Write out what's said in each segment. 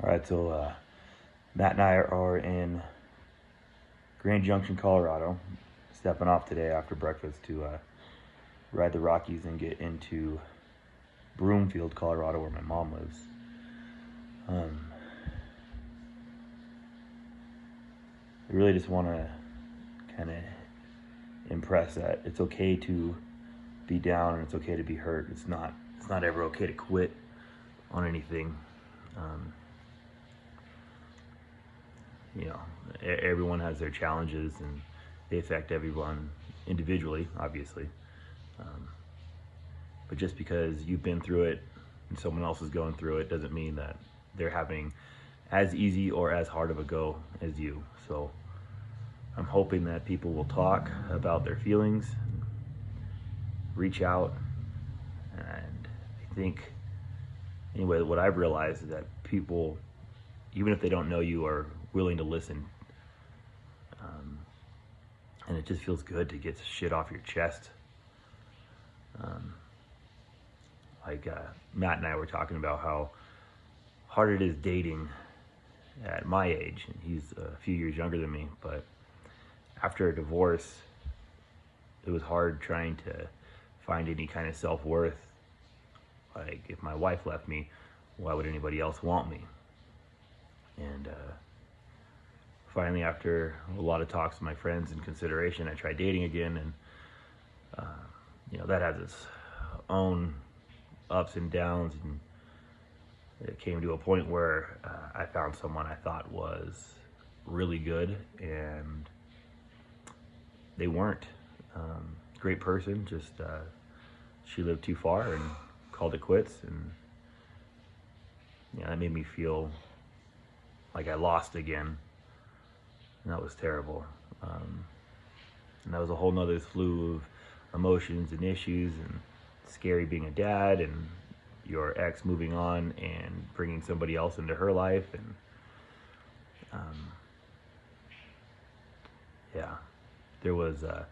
All right, so Matt and I are in Grand Junction, Colorado, stepping off today after breakfast to ride the Rockies and get into Broomfield, Colorado, where my mom lives. I really just want to kind of impress that it's okay to be down and it's okay to be hurt. It's not ever okay to quit on anything. Everyone has their challenges and they affect everyone individually, obviously. But just because you've been through it and someone else is going through it doesn't mean that they're having as easy or as hard of a go as you. So I'm hoping that people will talk about their feelings, reach out, and I think, anyway, what I've realized is that people, even if they don't know you, are willing to listen. And it just feels good to get shit off your chest. Matt and I were talking about how hard it is dating at my age, and he's a few years younger than me, but after a divorce, it was hard trying to find any kind of self-worth. Like, if my wife left me, why would anybody else want me? And finally, after a lot of talks with my friends and consideration, I tried dating again, and that has its own ups and downs, and it came to a point where I found someone I thought was really good, and they weren't. Great person, just she lived too far and called it quits, and that made me feel like I lost again, and that was terrible. And that was a whole nother slew of emotions and issues, and scary being a dad, and your ex moving on and bringing somebody else into her life, and there was a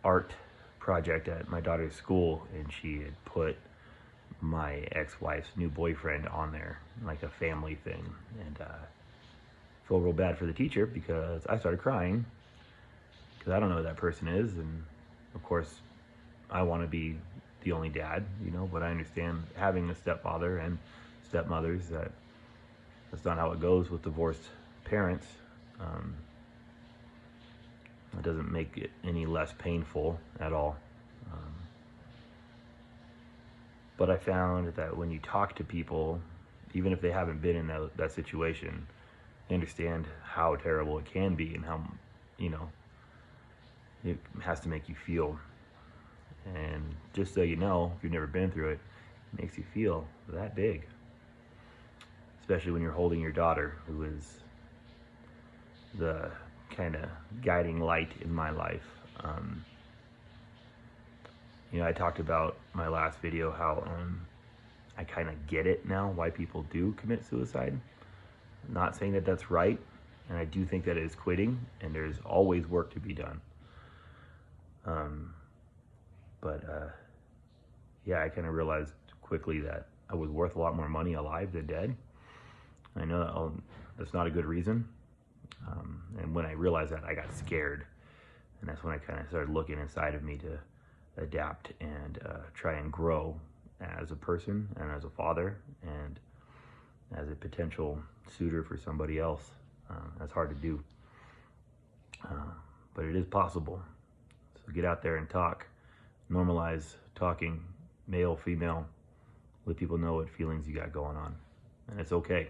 art project at my daughter's school, and she had put my ex-wife's new boyfriend on there, like a family thing, and I feel real bad for the teacher because I started crying because I don't know who that person is, and of course I want to be the only dad, but I understand having a stepfather and stepmothers, that's not how it goes with divorced parents. It doesn't make it any less painful at all. But I found that when you talk to people, even if they haven't been in that situation, they understand how terrible it can be and how, it has to make you feel. And just so you know, if you've never been through it, it makes you feel that big. Especially when you're holding your daughter, who is the kind of guiding light in my life. I talked about my last video how I kind of get it now, why people do commit suicide. I'm not saying that that's right, and I do think that it is quitting, and there's always work to be done. I kind of realized quickly that I was worth a lot more money alive than dead. I know that that's not a good reason. And when I realized that, I got scared. And that's when I kind of started looking inside of me to adapt and try and grow as a person and as a father and as a potential suitor for somebody else. That's hard to do. But it is possible. So get out there and talk. Normalize talking, male, female. Let people know what feelings you got going on. And it's okay.